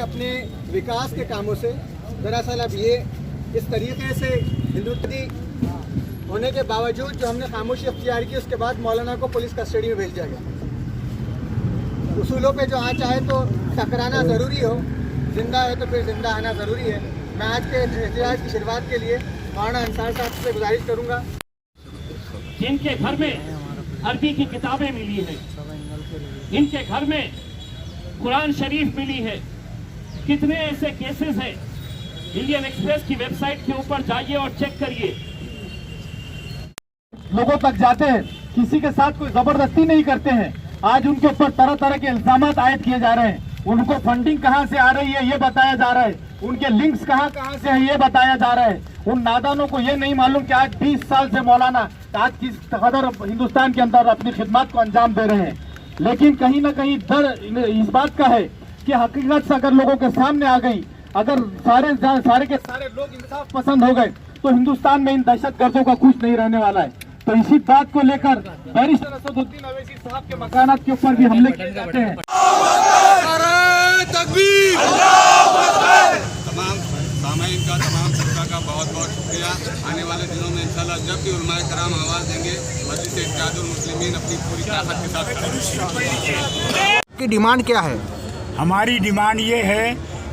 अपने विकास के कामों से दरअसल अब ये इस तरीके से हिंदुत्व होने के बावजूद जो हमने खामोशी अख्तियार की, उसके बाद मौलाना को पुलिस कस्टडी में भेज दिया गया। उसूलों पे जो चाहे तो टकराना ज़रूरी हो, जिंदा है तो फिर जिंदा आना ज़रूरी है। मैं आज के एहतजाज की शुरुआत के लिए मौलाना अंसार साहब से गुजारिश करूँगा, जिनके घर में अरबी की किताबें मिली है, इनके घर में कुरान शरीफ मिली है, कितने ऐसे केसेस हैं। इंडियन एक्सप्रेस की वेबसाइट के ऊपर जाइए और चेक करिए। लोगों तक जाते हैं, किसी के साथ कोई जबरदस्ती नहीं करते हैं। आज उनके ऊपर तरह तरह के इल्जाम आयद किए जा रहे हैं। उनको फंडिंग कहां से आ रही है ये बताया जा रहा है, उनके लिंक्स कहां से है ये बताया जा रहा है। उन नादानों को ये नहीं मालूम कि आज 20 साल से मौलाना आज किस कदर हिंदुस्तान के अंदर अपनी खिदमत को अंजाम दे रहे हैं। लेकिन कहीं ना कहीं डर इस बात का है कि हकीकत से अगर लोगों के सामने आ गई, अगर सारे के सारे लोग इंसाफ पसंद हो गए तो हिंदुस्तान में इन दहशतगर्दों का कुछ नहीं रहने वाला है। तो इसी बात को लेकर बैरिस्टर असदुद्दीन अवैसी साहब के मकानात के ऊपर भी हमले किए जाते हैं। तमाम सामाईन का, तमाम सबका का बहुत बहुत शुक्रिया। आने वाले दिनों में इंशाल्लाह जब भी उलमाए कराम आवाज़ देंगे, मस्जिद इत्तेहादुल मुस्लिमीन अपनी पूरी ताकत के साथ। की डिमांड क्या है? हमारी डिमांड ये है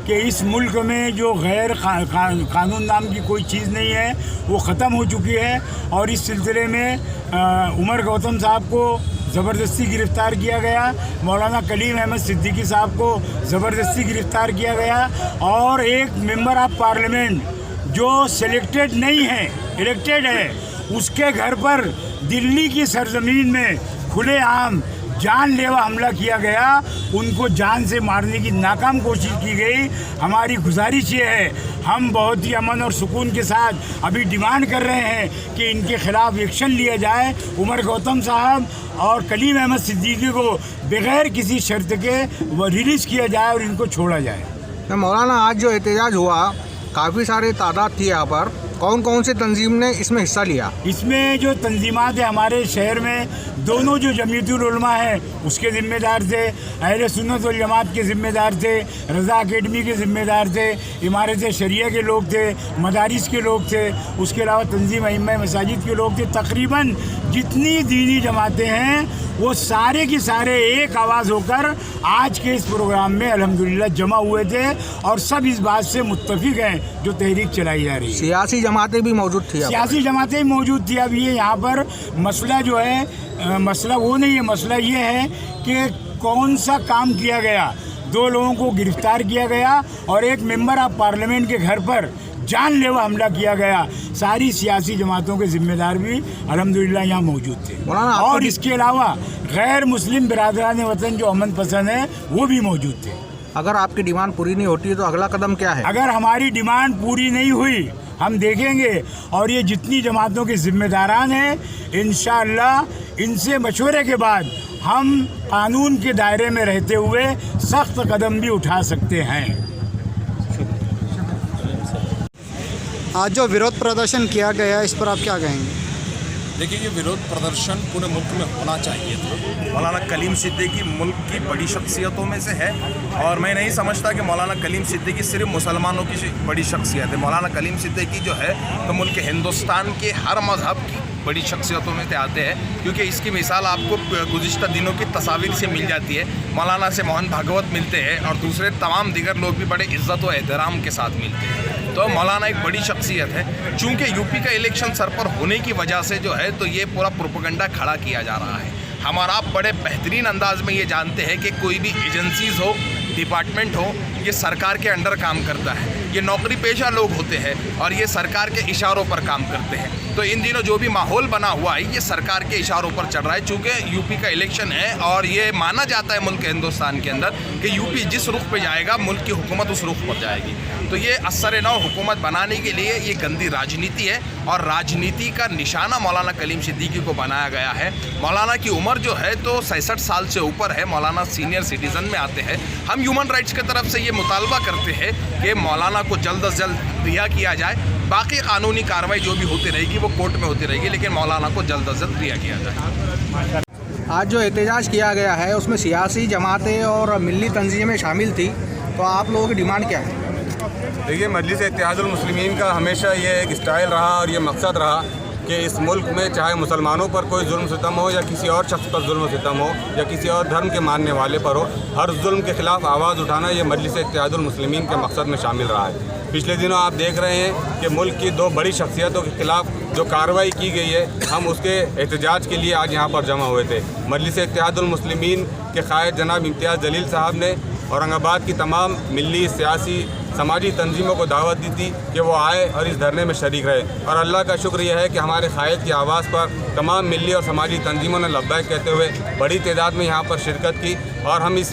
कि इस मुल्क में जो गैर कानून नाम की कोई चीज़ नहीं है, वो ख़त्म हो चुकी है। और इस सिलसिले में उमर गौतम साहब को ज़बरदस्ती गिरफ़्तार किया गया, मौलाना कलीम अहमद सिद्दीकी साहब को ज़बरदस्ती गिरफ़्तार किया गया, और एक मेंबर ऑफ पार्लियामेंट जो सिलेक्टेड नहीं है, इलेक्टेड है, उसके घर पर दिल्ली की सरजमीन में खुलेआम जानलेवा हमला किया गया। उनको जान से मारने की नाकाम कोशिश की गई। हमारी गुजारिश ये है, हम बहुत ही अमन और सुकून के साथ अभी डिमांड कर रहे हैं कि इनके खिलाफ एक्शन लिया जाए। उमर गौतम साहब और कलीम अहमद सिद्दीकी को बगैर किसी शर्त के वो रिलीज़ किया जाए और इनको छोड़ा जाए। मौलाना आज जो एहतजाज हुआ, काफ़ी सारे तादाद थी यहाँ पर, कौन कौन से तंजीम ने इसमें हिस्सा लिया? इसमें जो तंजीमात है हमारे शहर में, दोनों जो जमीयतुल उलमा है उसके ज़िम्मेदार थे, अहले सुन्नत वल जमात के ज़िम्मेदार थे, रज़ा अकेडमी के ज़िम्मेदार थे, इमारत शरिया के लोग थे, मदारिस के लोग थे, उसके अलावा तंजीम अइम्मा मसाजिद के लोग थे। तकरीबन जितनी दीनी जमातें हैं वो सारे की सारे एक आवाज़ होकर आज के इस प्रोग्राम में अल्हम्दुलिल्लाह जमा हुए थे, और सब इस बात से मुत्तफिक हैं जो तहरीक चलाई जा रही है। सियासी जमातें भी मौजूद थी, सियासी जमातें भी मौजूद थी। अब ये यहाँ पर मसला जो है, मसला वो नहीं है, मसला ये है कि कौन सा काम किया गया। 2 लोगों को गिरफ्तार किया गया और एक मेंबर ऑफ पार्लियामेंट के घर पर जानलेवा हमला किया गया। सारी सियासी जमातों के जिम्मेदार भी अल्हम्दुलिल्लाह यहाँ मौजूद थे, और इसके अलावा गैर मुस्लिम बिरादरान वतन जो अमन पसंद हैं वो भी मौजूद थे। अगर आपकी डिमांड पूरी नहीं होती है तो अगला कदम क्या है? अगर हमारी डिमांड पूरी नहीं हुई हम देखेंगे, और ये जितनी जमातों के जिम्मेदारान हैं इंशाअल्लाह इनसे मशवरे के बाद हम कानून के दायरे में रहते हुए सख्त कदम भी उठा सकते हैं। आज जो विरोध प्रदर्शन किया गया इस पर आप क्या कहेंगे? देखिए, ये विरोध प्रदर्शन पूरे मुल्क में होना चाहिए था। मौलाना कलीम सिद्दीकी मुल्क की बड़ी शख्सियतों में से है, और मैं नहीं समझता कि मौलाना कलीम सिद्दीकी सिर्फ मुसलमानों की बड़ी शख्सियत है। मौलाना कलीम सिद्दीकी जो है तो मुल्क हिंदुस्तान के हर मज़हब की बड़ी शख्सियतों में से आते हैं, क्योंकि इसकी मिसाल आपको गुज़िश्ता दिनों की तस्वीर से मिल जाती है। मौलाना से मोहन भागवत मिलते हैं और दूसरे तमाम दीगर लोग भी बड़े इज़्ज़त व एहतराम के साथ मिलते हैं। तो मौलाना एक बड़ी शख्सियत है। चूँकि यूपी का इलेक्शन सर पर होने की वजह से जो है तो ये पूरा प्रोपेगेंडा खड़ा किया जा रहा है। हमारा आप बड़े बेहतरीन अंदाज में ये जानते हैं कि कोई भी एजेंसीज़ हो, डिपार्टमेंट हो, ये सरकार के अंडर काम करता है। ये नौकरी पेशा लोग होते हैं और ये सरकार के इशारों पर काम करते हैं। तो इन दिनों जो भी माहौल बना हुआ है ये सरकार के इशारों पर चल रहा है। चूँकि यूपी का इलेक्शन है और ये माना जाता है मुल्क हिंदुस्तान के अंदर कि यूपी जिस रुख पे जाएगा मुल्क की हुकूमत उस रुख पर जाएगी। तो ये असर नौ हुकूमत बनाने के लिए ये गंदी राजनीति है, और राजनीति का निशाना मौलाना कलीम सिद्दीकी को बनाया गया है। मौलाना की उम्र जो है तो 66 साल से ऊपर है। मौलाना सीनियर सिटीज़न में आते हैं। हम ह्यूमन राइट्स की तरफ से ये मुतालबा करते हैं कि मौलाना को जल्द अज जल्द रिहा किया जाए। बाकी कानूनी कार्रवाई जो भी होती रहेगी वो कोर्ट में होती रहेगी, लेकिन मौलाना को जल्द अज जल्द रिहा किया जाए। आज जो एहतजाज किया गया है उसमें सियासी जमातें और मिली तंजीमें शामिल थी, तो आप लोगों की डिमांड क्या है? देखिए, मजलिस इत्तेहादुल मुस्लिमीन का हमेशा ये एक स्टाइल रहा और ये मकसद रहा कि इस मुल्क में चाहे मुसलमानों पर कोई जुल्म सितम हो या किसी और शख्स पर जुल्म सितम हो या किसी और धर्म के मानने वाले पर हो, हर जुल्म के ख़िलाफ़ आवाज़ उठाना ये मजलिस इत्तेहादुल मुस्लिमीन के मकसद में शामिल रहा है। पिछले दिनों आप देख रहे हैं कि मुल्क की दो बड़ी शख्सियतों के ख़िलाफ़ जो कार्रवाई की गई है, हम उसके एहतजाज के लिए आज यहाँ पर जमा हुए थे। मजलिस इत्तेहादुल मुस्लिमीन के क़ायद जनाब इम्तियाज़ जलील साहब ने औरंगाबाद की तमाम मिली, सियासी, समाजी तंजीमों को दावत दी थी कि वो आए और इस धरने में शरीक रहे, और अल्लाह का शुक्र यह है कि हमारे क़ायद की आवाज़ पर तमाम मिली और समाजी तंजीमों ने लब्बैक कहते हुए बड़ी तादाद में यहाँ पर शिरकत की। और हम इस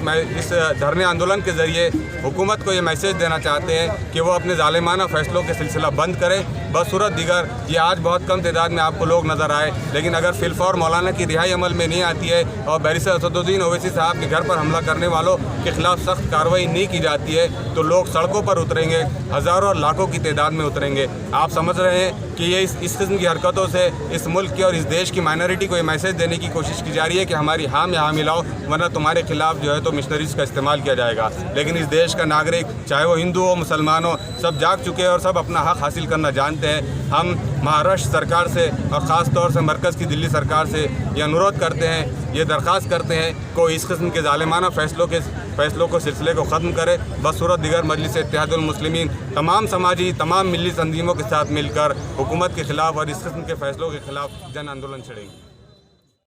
धरने आंदोलन के ज़रिए हुकूमत को ये मैसेज देना चाहते हैं कि वो अपने ज़ालिमाना फ़ैसलों के सिलसिला बंद करें। बसूरत दिगर ये आज बहुत कम तादाद में आपको लोग नज़र आए, लेकिन अगर फिलफौर मौलाना की रिहाई अमल में नहीं आती है और बैरिस्टर असदुद्दीन ओवैसी साहब के घर पर हमला करने वालों के ख़िलाफ़ सख्त कार्रवाई नहीं की जाती है, तो लोग सड़कों पर उतरेंगे, हज़ारों और लाखों की तादाद में उतरेंगे। आप समझ रहे हैं कि ये इस किस्म की हरकतों से इस मुल्क की और इस देश की माइनॉरिटी को ये मैसेज देने की कोशिश की जा रही है कि हमारी हाँ में हाँ मिलाओ, वरना तुम्हारे खिलाफ जो है तो मिशनरीज़ का इस्तेमाल किया जाएगा। लेकिन इस देश का नागरिक, चाहे वो हिंदू हो मुसलमान हो, सब जाग चुके हैं और सब अपना हक़ हासिल करना जानते हैं। हम महाराष्ट्र सरकार से और ख़ास तौर से मरकज़ की दिल्ली सरकार से ये अनुरोध करते हैं, ये दरख्वास्त करते हैं कोई इस किस्म के ज़ालिमाना फ़ैसलों को सिलसिले को ख़त्म करे। बसूरत दिगर मजलिस इत्तेहादुल मुस्लिमीन तमाम समाजी, तमाम मिली तंजीमों के साथ मिलकर हुकूमत के ख़िलाफ़ और इस किस्म के फ़ैसलों के ख़िलाफ़ जन आंदोलन छेड़ेंगे।